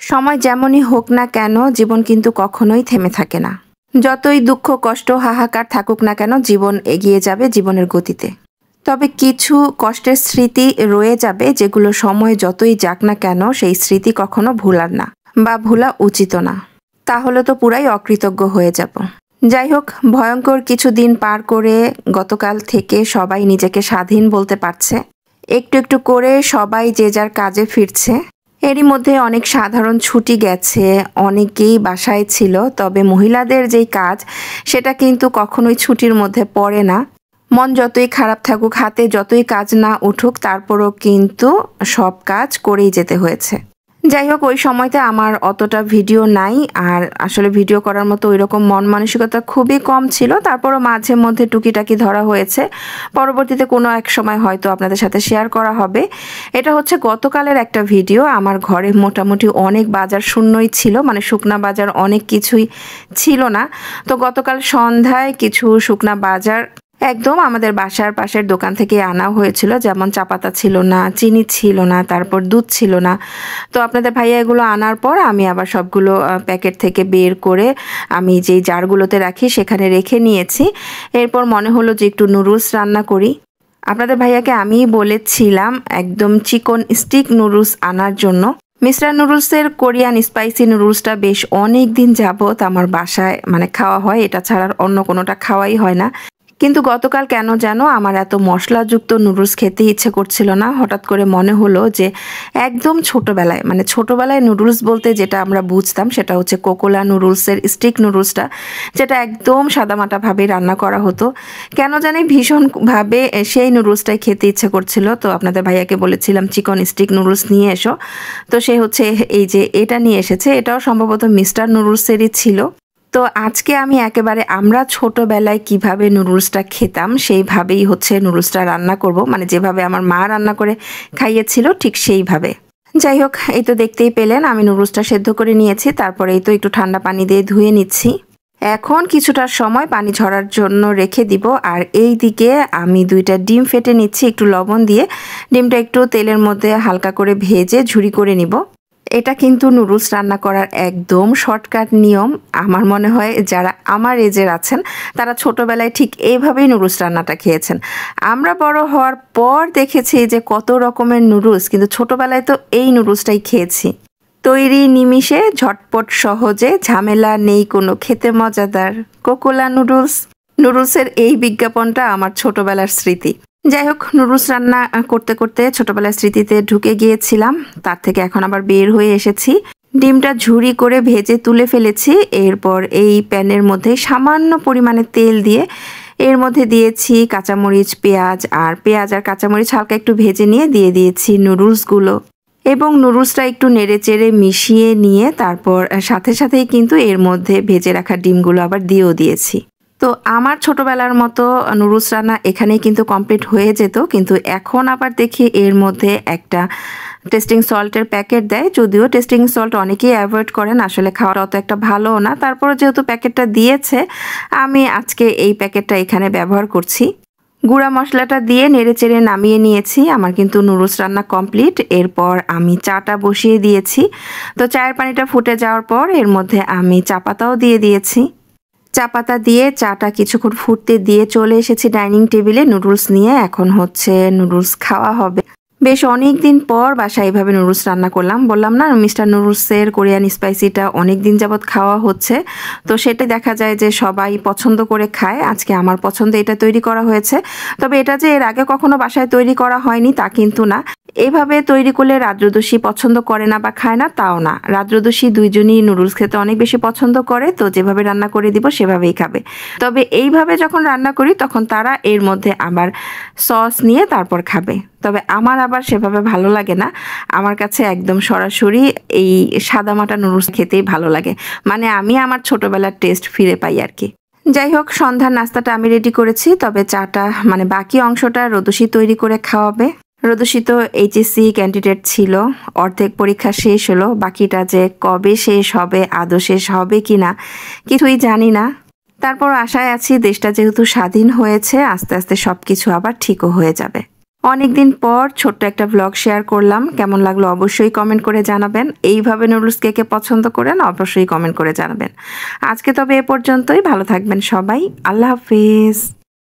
সময় যেমনই হোক না কেন জীবন কিন্তু কখনোই থেমে থাকে না। যতই দুঃখ কষ্ট হাহাকার থাকুক না কেন জীবন এগিয়ে যাবে জীবনের গতিতে। তবে কিছু কষ্টের স্মৃতি রয়ে যাবে যেগুলো সময় যতই যাক না কেন সেই স্মৃতি কখনো ভোলার না বা ভোলা উচিত না। তাহলে তো পুরাই অকৃতজ্ঞ হয়ে যাব। যাই হোক, ভয়ঙ্কর কিছু দিন পার করে গতকাল থেকে সবাই নিজেকে স্বাধীন বলতে পারছে। একটু একটু করে সবাই যে যার কাজে ফিরছে। এরই মধ্যে অনেক সাধারণ ছুটি গেছে, অনেকেই বাসায় ছিল। তবে মহিলাদের যেই কাজ সেটা কিন্তু কখনোই ছুটির মধ্যে পড়ে না। মন যতই খারাপ থাকুক, হাতে যতই কাজ না উঠুক, তারপরও কিন্তু সব কাজ করেই যেতে হয়েছে। যাই হোক, ওই সময়তে আমার অতটা ভিডিও নাই, আর আসলে ভিডিও করার মতো ওইরকম মন মানসিকতা খুবই কম ছিল। তারপরও মাঝে মধ্যে টুকিটাকি ধরা হয়েছে, পরবর্তীতে কোনো এক সময় হয়তো আপনাদের সাথে শেয়ার করা হবে। এটা হচ্ছে গতকালের একটা ভিডিও। আমার ঘরে মোটামুটি অনেক বাজার শূন্যই ছিল, মানে শুকনা বাজার অনেক কিছুই ছিল না। তো গতকাল সন্ধ্যায় কিছু শুকনা বাজার একদম আমাদের বাসার পাশের দোকান থেকে আনা হয়েছিল। যেমন চা পাতা ছিল না, চিনি ছিল না, তারপর দুধ ছিল না। তো আপনাদের ভাইয়া এগুলো আনার পর আমি আবার সবগুলো প্যাকেট থেকে বের করে আমি যেই জারগুলোতে রাখি সেখানে রেখে নিয়েছি। এরপর মনে হলো যে একটু নুডলস রান্না করি। আপনাদের ভাইয়াকে আমি বলেছিলাম একদম চিকন স্টিক নুডলস আনার জন্য। মিস্টার নুডলসের কোরিয়ান স্পাইসি নুডলসটা বেশ অনেক দিন যাবত আমার বাসায় মানে খাওয়া হয়, এটা ছাড়া অন্য কোনোটা খাওয়াই হয় না। কিন্তু গতকাল কেন যেন আমার এত মশলাযুক্ত নুডলস খেতে ইচ্ছে করছিল না। হঠাৎ করে মনে হলো যে একদম ছোটবেলায় নুডলস বলতে যেটা আমরা বুঝতাম সেটা হচ্ছে কোকোলা নুডলসের স্টিক নুডলসটা, যেটা একদম সাদামাটাভাবে রান্না করা হতো। কেন জানি ভীষণভাবে সেই নুডলসটাই খেতে ইচ্ছে করছিল। তো আপনাদের ভাইয়াকে বলেছিলাম চিকন স্টিক নুডলস নিয়ে এসো। তো সে হচ্ছে এই যে এটা নিয়ে এসেছে। এটাও সম্ভবত মিস্টার নুডলসেরই ছিল। তো আজকে আমি একেবারে আমরা ছোটবেলায় কিভাবে নুডলসটা খেতাম সেইভাবেই হচ্ছে নুডলসটা রান্না করব, মানে যেভাবে আমার মা রান্না করে খাইয়েছিল ঠিক সেইভাবে। যাই হোক, এই তো দেখতেই পেলেন আমি নুডলসটা সেদ্ধ করে নিয়েছি। তারপরে এই তো একটু ঠান্ডা পানি দিয়ে ধুয়ে নিচ্ছি। এখন কিছুটা সময় পানি ঝরার জন্য রেখে দিব। আর এই দিকে আমি 2টা ডিম ফেটে নিচ্ছি একটু লবণ দিয়ে। ডিমটা একটু তেলের মধ্যে হালকা করে ভেজে ঝুরি করে নিব। এটা কিন্তু নুডলস রান্না করার একদম শর্টকাট নিয়ম। আমার মনে হয় যারা আমার এজের আছেন তারা ছোটবেলায় ঠিক এইভাবেই নুডলস রান্নাটা খেয়েছেন। আমরা বড় হওয়ার পর দেখেছি যে কত রকমের নুডলস, কিন্তু ছোটবেলায় তো এই নুডলসটাই খেয়েছি। তৈরি নিমিষে, ঝটপট, সহজে, ঝামেলা নেই কোনো, খেতে মজাদার কোকোলা নুডলস। নুডলসের এই বিজ্ঞাপনটা আমার ছোটবেলার স্মৃতি। যাই হোক, নুডলস রান্না করতে করতে ছোটবেলার স্মৃতিতে ঢুকে গিয়েছিলাম, তার থেকে এখন আবার বের হয়ে এসেছি। ডিমটা ঝুরি করে ভেজে তুলে ফেলেছি। এরপর এই প্যানের মধ্যে সামান্য পরিমাণে তেল দিয়ে এর মধ্যে দিয়েছি কাঁচামরিচ, পেঁয়াজ আর কাঁচামরিচ হালকা একটু ভেজে নিয়ে দিয়ে দিয়েছি নুডলসগুলো এবং নুডলসটা একটু নেড়েচেড়ে মিশিয়ে নিয়ে তারপর সাথে সাথেই কিন্তু এর মধ্যে ভেজে রাখা ডিমগুলো আবার দিয়েও দিয়েছি। তো আমার ছোটবেলার মতো নুডলস রান্না এখানেই কিন্তু কমপ্লিট হয়ে যেত, কিন্তু এখন আবার দেখি এর মধ্যে একটা টেস্টিং সল্টের প্যাকেট দেয়। যদিও টেস্টিং সল্ট অনেকেই অ্যাভয়েড করেন, আসলে খাওয়াটা অত একটা ভালোও না। তারপরে যেহেতু প্যাকেটটা দিয়েছে আমি আজকে এই প্যাকেটটা এখানে ব্যবহার করছি। গুঁড়া মশলাটা দিয়ে নেড়েচেড়ে নামিয়ে নিয়েছি। আমার কিন্তু নুডলস রান্না কমপ্লিট। এরপর আমি চাটা বসিয়ে দিয়েছি। তো চায়ের পানিটা ফুটে যাওয়ার পর এর মধ্যে আমি চা পাতাও দিয়ে দিয়েছি। চা পাতা দিয়ে চাটা কিছুক্ষণ ফুটতে দিয়ে চলে এসেছি ডাইনিং টেবিলে নুডলস নিয়ে। এখন হচ্ছে নুডলস খাওয়া হবে। বেশ অনেক দিন পর বাসায় এইভাবে নুডলস রান্না করলাম। বললাম না, মিস্টার নুডলসের কোরিয়ান স্পাইসিটা অনেক দিন যাবৎ খাওয়া হচ্ছে, তো সেটাই দেখা যায় যে সবাই পছন্দ করে খায়। আজকে আমার পছন্দে এটা তৈরি করা হয়েছে। তবে এটা যে এর আগে কখনো বাসায় তৈরি করা হয়নি তা কিন্তু না। এইভাবে তৈরি করলে রাদ্রদোষী পছন্দ করে না বা খায় না তাও না, রাদ্রদোষী দুইজনই নুডলস খেতে অনেক বেশি পছন্দ করে। তো যেভাবে রান্না করে দিব সেভাবেই খাবে। তবে এইভাবে যখন রান্না করি তখন তারা এর মধ্যে আবার সস নিয়ে তারপর খাবে। তবে আমার আবার সেভাবে ভালো লাগে না। আমার কাছে একদম সরাসরি এই সাদামাটা নুডলস খেতেই ভালো লাগে, মানে আমি আমার ছোটবেলার টেস্ট ফিরে পাই আর কি। যাই হোক, সন্ধ্যার নাস্তাটা আমি রেডি করেছি। তবে চাটা মানে বাকি অংশটা রোদসী তৈরি করে খাওয়াবে। রোদসী তো এইচএসসি ক্যান্ডিডেট ছিল, অর্ধেক পরীক্ষা শেষ হলো। বাকিটা যে কবে শেষ হবে, আদৌ শেষ হবে কি না কিছুই জানি না। তারপর আশায় আছি দেশটা যেহেতু স্বাধীন হয়েছে আস্তে আস্তে সব কিছু আবার ঠিকও হয়ে যাবে। অনেকদিন পর ছোট্ট একটা ব্লগ শেয়ার করলাম, কেমন লাগলো অবশ্যই কমেন্ট করে জানাবেন। এইভাবে নুডলস কে কে পছন্দ করেন অবশ্যই কমেন্ট করে জানাবেন। আজকে তবে এ পর্যন্তই, ভালো থাকবেন সবাই, আল্লাহ হাফিজ।